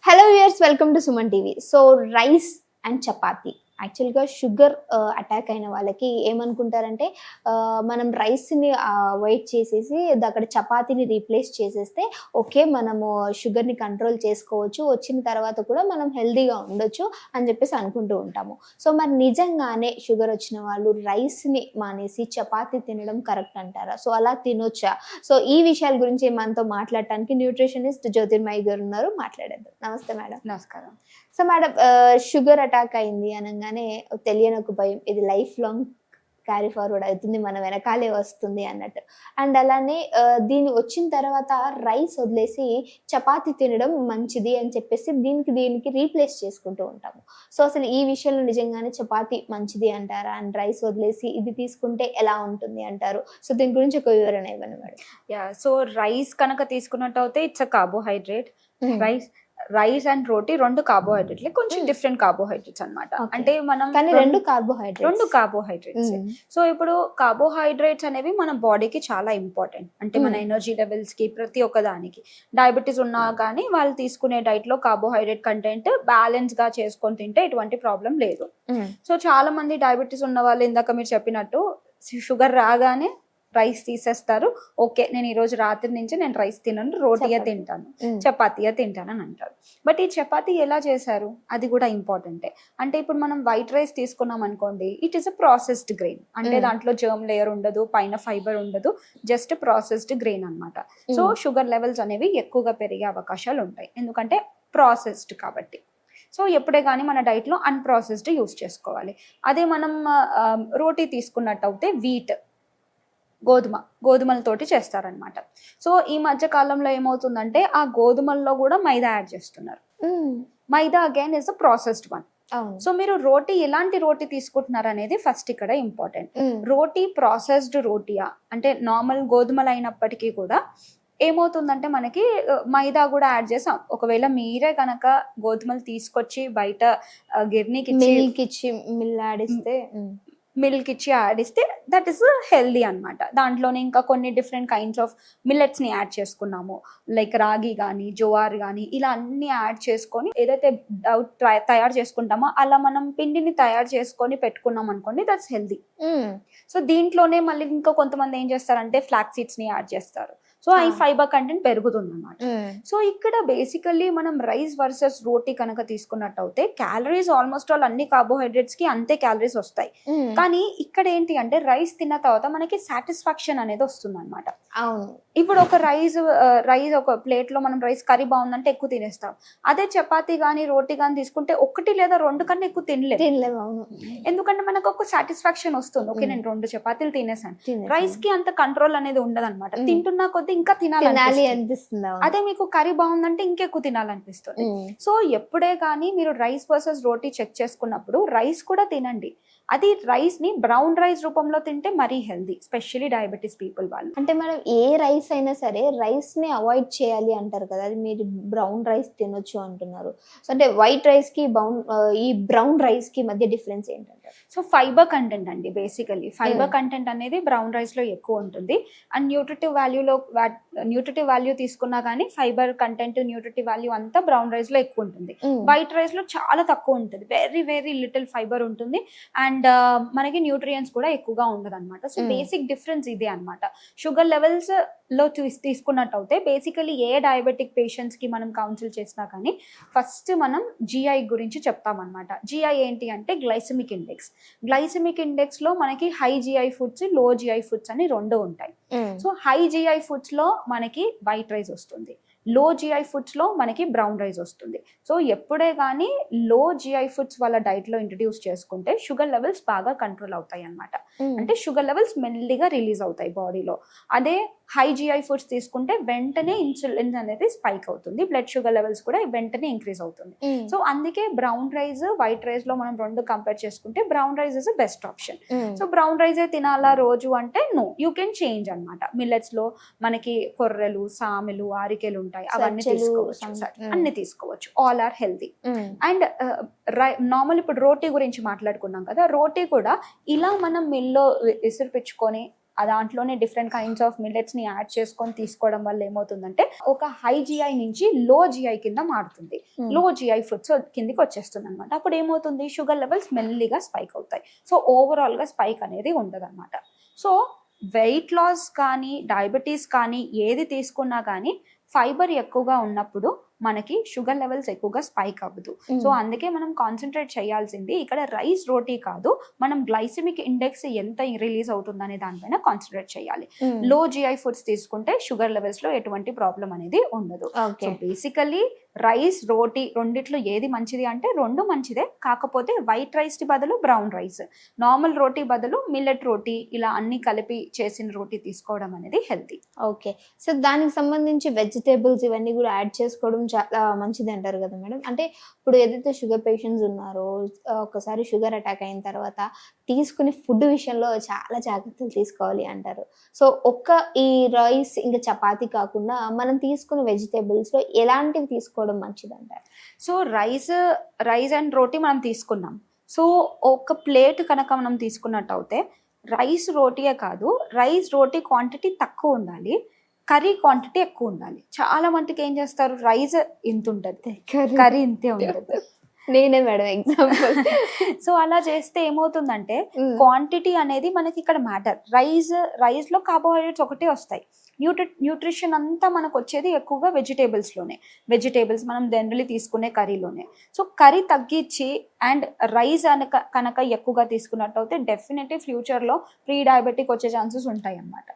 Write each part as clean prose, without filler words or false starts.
Hello viewers, welcome to Suman TV. So rice and chapati, యాక్చువల్గా sugar attack అయిన వాళ్ళకి ఏమనుకుంటారంటే మనం రైస్ని అవాయిడ్ చేసేసి అక్కడ చపాతీని రీప్లేస్ చేసేస్తే ఓకే, మనము షుగర్ని కంట్రోల్ చేసుకోవచ్చు, వచ్చిన తర్వాత కూడా మనం హెల్తీగా ఉండొచ్చు అని చెప్పేసి అనుకుంటూ ఉంటాము. సో మరి నిజంగానే షుగర్ వచ్చిన వాళ్ళు రైస్ని మానేసి చపాతీ తినడం కరెక్ట్ అంటారా? సో అలా తినొచ్చా? సో ఈ విషయాల గురించి మనతో మాట్లాడటానికి న్యూట్రిషనిస్ట్ జ్యోతిర్మయి గారు ఉన్నారు, మాట్లాడేద్దాం. నమస్తే మేడం. నమస్కారం. సో మేడం, షుగర్ అటాక్ అయింది అనగానే తెలియని ఒక భయం, ఇది లైఫ్ లాంగ్ క్యారీ ఫార్వర్డ్ అవుతుంది, మన వెనకాలే వస్తుంది అన్నట్టు. అండ్ అలానే దీని వచ్చిన తర్వాత రైస్ వదిలేసి చపాతీ తినడం మంచిది అని చెప్పేసి దీనికి రీప్లేస్ చేసుకుంటూ ఉంటాము. సో అసలు ఈ విషయంలో నిజంగానే చపాతీ మంచిది అంటారా? అండ్ రైస్ వదిలేసి ఇది తీసుకుంటే ఎలా ఉంటుంది అంటారు? సో దీని గురించి ఒక వివరణ ఇవ్వండి మేడం. సో రైస్ కనుక తీసుకున్నట్టు అయితే it's a carbohydrate. Rice and roti రెండు కార్బోహైడ్రేట్లే, కొంచెం డిఫరెంట్ కార్బోహైడ్రేట్స్ అన్నమాట. అంటే మనం రెండు కార్బోహైడ్రేట్స్. సో ఇప్పుడు కార్బోహైడ్రేట్స్ అనేవి మన బాడీకి చాలా ఇంపార్టెంట్. అంటే మన ఎనర్జీ లెవెల్స్ కి, ప్రతి ఒక్క దానికి. డయాబెటీస్ ఉన్నా కానీ వాళ్ళు తీసుకునే డైట్ లో కార్బోహైడ్రేట్ కంటెంట్ బ్యాలెన్స్ గా చేసుకొని తింటే ఎటువంటి ప్రాబ్లం లేదు. సో చాలా మంది డయాబెటీస్ ఉన్న వాళ్ళు ఇందాక మీరు చెప్పినట్టు షుగర్ రాగానే రైస్ తీసేస్తారు. ఓకే, నేను ఈ రోజు రాత్రి నుంచి నేను రైస్ తినను, రోటీయే తింటాను, చపాతీయే తింటాను అని అంటారు. బట్ ఈ చపాతీ ఎలా చేశారు అది కూడా ఇంపార్టెంటే. అంటే ఇప్పుడు మనం వైట్ రైస్ తీసుకున్నాం అనుకోండి, it is a processed grain. అంటే దాంట్లో జర్మ్ లేయర్ ఉండదు, పైన ఫైబర్ ఉండదు, జస్ట్ ప్రాసెస్డ్ గ్రెయిన్ అన్నమాట. సో షుగర్ లెవెల్స్ అనేవి ఎక్కువగా పెరిగే అవకాశాలు ఉంటాయి, ఎందుకంటే ప్రాసెస్డ్ కాబట్టి. సో ఎప్పుడే కానీ మన డైట్లో అన్ప్రాసెస్డ్ యూస్ చేసుకోవాలి. అదే మనం రోటీ తీసుకున్నట్టు అయితే వీట్, గోధుమలతోటి చేస్తారనమాట. సో ఈ మధ్య కాలంలో ఏమవుతుందంటే ఆ గోధుమల్లో కూడా మైదా యాడ్ చేస్తున్నారు. Maida again is a processed one. So మీరు రోటీ ఎలాంటి రోటీ తీసుకుంటున్నారు అనేది ఫస్ట్ ఇక్కడ ఇంపార్టెంట్. రోటీ ప్రాసెస్డ్ రోటీయా అంటే నార్మల్ గోధుమలు అయినప్పటికీ కూడా ఏమవుతుందంటే మనకి మైదా కూడా యాడ్ చేసాం. ఒకవేళ మీరే కనుక గోధుమలు తీసుకొచ్చి బయట గిర్నీకి మిల్క్ ఇచ్చి ఆడిస్తే దట్ ఈస్ హెల్దీ అనమాట. దాంట్లోనే ఇంకా కొన్ని డిఫరెంట్ కైండ్స్ ఆఫ్ మిల్లెట్స్ని యాడ్ చేసుకున్నాము, లైక్ రాగి కానీ జోవార్ కానీ, ఇలా అన్ని యాడ్ చేసుకొని ఏదైతే తయారు చేసుకుంటామో అలా మనం పిండిని తయారు చేసుకొని పెట్టుకున్నాం అనుకోండి, దట్స్ హెల్దీ. సో దీంట్లోనే మళ్ళీ ఇంకా కొంతమంది ఏం చేస్తారంటే ఫ్లాక్ సీడ్స్ని యాడ్ చేస్తారు. సో ఈ ఫైబర్ కంటెంట్ పెరుగుతుంది అన్నమాట. సో ఇక్కడ బేసికల్లీ మనం రైస్ వర్సెస్ రోటీ కనుక తీసుకున్నట్టు అయితే క్యాలరీస్ ఆల్మోస్ట్ ఆల్ అన్ని కార్బోహైడ్రేట్స్ కి అంతే క్యాలరీస్ వస్తాయి. కానీ ఇక్కడ ఏంటి అంటే రైస్ తిన్న తర్వాత మనకి సాటిస్ఫాక్షన్ అనేది వస్తుంది అనమాట. ఇప్పుడు ఒక రైస్ ఒక ప్లేట్ లో మనం రైస్ కర్రీ బాగుందంటే ఎక్కువ తినేస్తాం. అదే చపాతీ కానీ రోటీ కానీ తీసుకుంటే ఒకటి లేదా రెండు కన్నా ఎక్కువ తినలేము. ఎందుకంటే మనకు ఒక సాటిస్ఫాక్షన్ వస్తుంది, ఓకే నేను 2 చపాతీలు తినేసాను. రైస్ కి అంత కంట్రోల్ అనేది ఉండదు అనమాట. తింటున్నా కొద్ది ఇంకా తినాలి అనిపిస్తుంది. అదే మీకు కర్రీ బాగుందంటే ఇంకెక్కువ తినాలనిపిస్తుంది. సో ఎప్పుడే కానీ మీరు రైస్ వర్సెస్ రోటీ చెక్ చేసుకున్నప్పుడు రైస్ కూడా తినండి. అది రైస్ ని బ్రౌన్ రైస్ రూపంలో తింటే మరీ హెల్దీ, స్పెషల్లీ డయాబెటీస్ పీపుల్ వాళ్ళు. అంటే మనం ఏ రైస్ అయినా సరే రైస్ ని అవాయిడ్ చేయాలి అంటారు కదా, అది మీరు బ్రౌన్ రైస్ తినొచ్చు అంటున్నారు. సో అంటే వైట్ రైస్ కి ఈ బ్రౌన్ రైస్ కి మధ్య డిఫరెన్స్ ఏంటంటారు? సో ఫైబర్ కంటెంట్ అండి. బేసికల్లీ ఫైబర్ కంటెంట్ అనేది బ్రౌన్ రైస్ లో ఎక్కువ ఉంటుంది. అండ్ న్యూట్రిటివ్ వాల్యూ తీసుకున్నా కానీ ఫైబర్ కంటెంట్, న్యూట్రిటివ్ వాల్యూ అంతా బ్రౌన్ రైస్ లో ఎక్కువ ఉంటుంది. వైట్ రైస్ లో చాలా తక్కువ ఉంటుంది, వెరీ వెరీ లిటిల్ ఫైబర్ ఉంటుంది. అండ్ మనకి న్యూట్రియంట్స్ కూడా ఎక్కువగా ఉండదు అనమాట. సో బేసిక్ డిఫరెన్స్ ఇదే అనమాట. షుగర్ లెవెల్స్ లో తీసుకున్నట్టు అయితే బేసికలీ ఏ డయాబెటిక్ పేషెంట్స్ కి మనం కౌన్సిల్ చేసినా కానీ ఫస్ట్ మనం జిఐ గురించి చెప్తామన్నమాట. జిఐ ఏంటి అంటే గ్లైసెమిక్ ఇండెక్స్ లో మనకి హై జిఐ ఫుడ్స్, లో జిఐ ఫుడ్స్ అని 2 ఉంటాయి. సో హై జిఐ ఫుడ్స్ లో మనకి వైట్ రైస్ వస్తుంది, లో జిఐ ఫుడ్స్ లో మనకి బ్రౌన్ రైస్ వస్తుంది. సో ఎప్పుడే కానీ లో జిఐ ఫుడ్స్ వాళ్ళ డైట్ లో ఇంట్రడ్యూస్ చేసుకుంటే షుగర్ లెవెల్స్ బాగా కంట్రోల్ అవుతాయి అన్నమాట. అంటే షుగర్ లెవెల్స్ మెల్లిగా రిలీజ్ అవుతాయి బాడీలో. అదే హై జిఐ ఫుడ్స్ తీసుకుంటే వెంటనే ఇన్సులిన్ అనేది స్పైక్ అవుతుంది, బ్లడ్ షుగర్ లెవెల్స్ కూడా వెంటనే ఇంక్రీజ్ అవుతుంది. సో అందుకే బ్రౌన్ రైస్ వైట్ రైస్ లో మనం 2 కంపేర్ చేసుకుంటే brown rice is best option. So brown rice తినాలా రోజు అంటే నో, యూ కెన్ చేంజ్ అనమాట. మిల్లెట్స్ లో మనకి కొర్రెలు, సామెలు, ఆరికెలు ఉంటాయి, అవన్నీ తీసుకోవచ్చు. All are healthy. And normal ఇప్పుడు రోటీ గురించి మాట్లాడుకున్నాం కదా, రోటీ కూడా ఇలా మనం మిల్లో విసిరిపించుకొని దాంట్లోనే డిఫరెంట్ కైండ్స్ ఆఫ్ మిల్లెట్స్ ని యాడ్ చేసుకొని తీసుకోవడం వల్ల ఏమవుతుందంటే ఒక హై జిఐ నుంచి లో జిఐ కింద మారుతుంది. లో జిఐ ఫుడ్స్ కిందికి వచ్చేస్తుంది అనమాట. అప్పుడు ఏమవుతుంది, షుగర్ లెవెల్స్ మెల్లిగా స్పైక్ అవుతాయి. సో ఓవరాల్ గా స్పైక్ అనేది ఉండదు అనమాట. సో వెయిట్ లాస్ కానీ డయాబెటీస్ కానీ ఏది తీసుకున్నా కానీ ఫైబర్ ఎక్కువగా ఉన్నప్పుడు మనకి షుగర్ లెవెల్స్ ఎక్కువగా స్పైక్ అవ్వదు. సో అందుకే మనం కాన్సన్ట్రేట్ చేయాల్సింది ఇక్కడ రైస్ రోటీ కాదు, మనం గ్లైసెమిక్ ఇండెక్స్ ఎంత రిలీజ్ అవుతుంది అనే దానిపైన కాన్సన్ట్రేట్ చేయాలి. లో జిఐ ఫుడ్స్ తీసుకుంటే షుగర్ లెవెల్స్ లో ఎటువంటి ప్రాబ్లం అనేది ఉండదు. సో బేసికలీ రైస్ రోటీ రెండిట్లో ఏది మంచిది అంటే రెండు మంచిదే, కాకపోతే వైట్ రైస్ కి బదులు బ్రౌన్ రైస్, నార్మల్ రోటీ బదులు మిల్లెట్ రోటీ, ఇలా అన్ని కలిపి చేసిన రోటీ తీసుకోవడం అనేది హెల్తీ. ఓకే, సో దానికి సంబంధించి వెజిటేబుల్స్ ఇవన్నీ కూడా యాడ్ చేసుకోవడం చాలా మంచిది అంటారు కదా మేడం. అంటే ఇప్పుడు ఏదైతే షుగర్ పేషెంట్స్ ఉన్నారో ఒకసారి షుగర్ అటాక్ అయిన తర్వాత తీసుకునే ఫుడ్ విషయంలో చాలా జాగ్రత్తలు తీసుకోవాలి అంటారు. సో ఈ రైస్ ఇంకా చపాతీ కాకుండా మనం తీసుకునే వెజిటేబుల్స్ లో ఎలాంటివి తీసుకోవడం మంచిది అంటారు? సో రైస్ అండ్ రోటీ మనం తీసుకున్నాం. సో ఒక ప్లేట్ కనుక మనం తీసుకున్నట్టు అయితే రైస్ రోటీయే కాదు, రైస్ రోటీ క్వాంటిటీ తక్కువ ఉండాలి, కర్రీ క్వాంటిటీ ఎక్కువ ఉండాలి. చాలా మందికి ఏం చేస్తారు, రైస్ ఇంత ఉంటుంది, కర్రీ ఇంతే ఉంటుంది. నేనే మేడం ఎగ్జాంపుల్. సో అలా చేస్తే ఏమవుతుందంటే క్వాంటిటీ అనేది మనకి ఇక్కడ మ్యాటర్. రైస్ లో కార్బోహైడ్రేట్స్ ఒకటే వస్తాయి, న్యూట్రిషన్ అంతా మనకు వచ్చేది ఎక్కువగా వెజిటేబుల్స్ మనం జనరలీ తీసుకునే కర్రీలోనే. సో కర్రీ తగ్గించి అండ్ రైస్ కనుక ఎక్కువగా తీసుకున్నట్టు అయితే డెఫినెట్లీ ఫ్యూచర్ లో ప్రీ డయాబెటిక్ వచ్చే ఛాన్సెస్ ఉంటాయి అన్నమాట.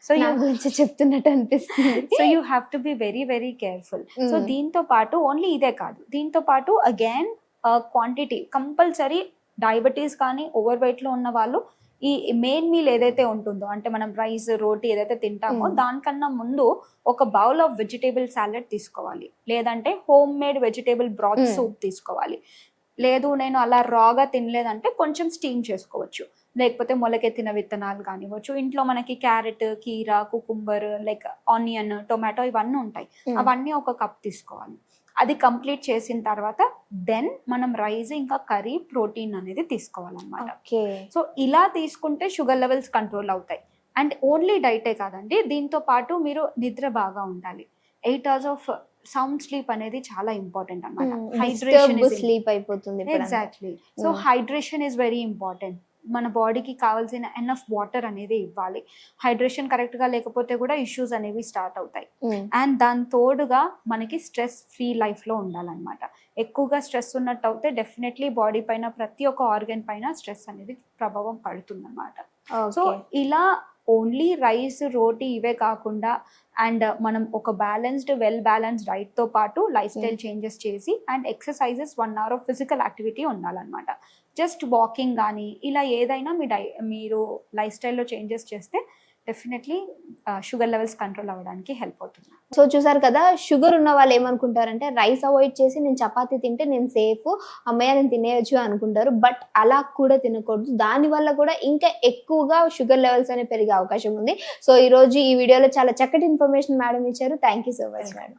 సో గురించి చెప్తున్నట్టు అనిపిస్తుంది. So you have to be very very careful. So దీంతో పాటు ఓన్లీ ఇదే కాదు, దీంతో పాటు అగైన్ క్వాంటిటీ కంపల్సరీ. డయాబెటీస్ కానీ ఓవర్ వెయిట్ లో ఉన్న వాళ్ళు ఈ మెయిన్ మీల్ ఏదైతే ఉంటుందో, అంటే మనం రైస్ రోటీ ఏదైతే తింటామో దానికన్నా ముందు ఒక బౌల్ ఆఫ్ వెజిటేబుల్ సాలెడ్ తీసుకోవాలి, లేదంటే హోమ్ మేడ్ వెజిటేబుల్ బ్రాత్ సూప్ తీసుకోవాలి. లేదు నేను అలా రాగా తినలేదంటే కొంచెం స్టీమ్ చేసుకోవచ్చు, లేకపోతే మొలకెత్తిన విత్తనాలు కానివ్వచ్చు. ఇంట్లో మనకి క్యారెట్, కీరా, కుకుంబర్, లైక్ ఆనియన్, టొమాటో ఇవన్నీ ఉంటాయి, అవన్నీ ఒక కప్ తీసుకోవాలి. అది కంప్లీట్ చేసిన తర్వాత దెన్ మనం రైస్ ఇంకా కర్రీ ప్రోటీన్ అనేది తీసుకోవాలన్నమాట. సో ఇలా తీసుకుంటే షుగర్ లెవెల్స్ కంట్రోల్ అవుతాయి. అండ్ ఓన్లీ డైటే కాదండి, దీంతో పాటు మీరు నిద్ర బాగా ఉండాలి. 8 hours ఆఫ్ సౌండ్ స్లీప్ అనేది చాలా ఇంపార్టెంట్ అన్నమాట. హైడ్రేషన్ స్లీప్ అయిపోతుంది. Exactly. So hydration is very important. మన బాడీకి కావాల్సిన ఎనఫ్ వాటర్ అనేది ఇవ్వాలి. హైడ్రేషన్ కరెక్ట్ గా లేకపోతే కూడా ఇష్యూస్ అనేవి స్టార్ట్ అవుతాయి. అండ్ దాని తోడుగా మనకి స్ట్రెస్ ఫ్రీ లైఫ్ లో ఉండాలన్నమాట. ఎక్కువగా స్ట్రెస్ ఉన్నట్టు అయితే డెఫినెట్లీ బాడీ పైన ప్రతి ఒక్క ఆర్గన్ పైన స్ట్రెస్ అనేది ప్రభావం పడుతుంది అన్నమాట. సో ఇలా ఓన్లీ రైస్ రోటీ ఇవే కాకుండా అండ్ మనం ఒక వెల్ బ్యాలెన్స్డ్ డైట్ తో పాటు లైఫ్ స్టైల్ చేంజెస్ చేసి and exercises 1 hour of physical activity ఉండాలన్నమాట. జస్ట్ వాకింగ్ కానీ ఇలా ఏదైనా మీరు లైఫ్ స్టైల్లో చేంజెస్ చేస్తే డెఫినెట్లీ షుగర్ లెవెల్స్ కంట్రోల్ అవ్వడానికి హెల్ప్ అవుతుంది. సో చూసారు కదా, షుగర్ ఉన్న వాళ్ళు ఏమనుకుంటారంటే రైస్ అవాయిడ్ చేసి నేను చపాతీ తింటే నేను సేఫ్, అమ్మయ్య నేను తినేయచ్చు అనుకుంటారు. బట్ అలా కూడా తినకూడదు, దానివల్ల కూడా ఇంకా ఎక్కువగా షుగర్ లెవెల్స్ అనేవి పెరిగే అవకాశం ఉంది. సో ఈ రోజు ఈ వీడియోలో చాలా చక్కటి ఇన్ఫర్మేషన్ మేడం ఇచ్చారు. Thank you so much madam.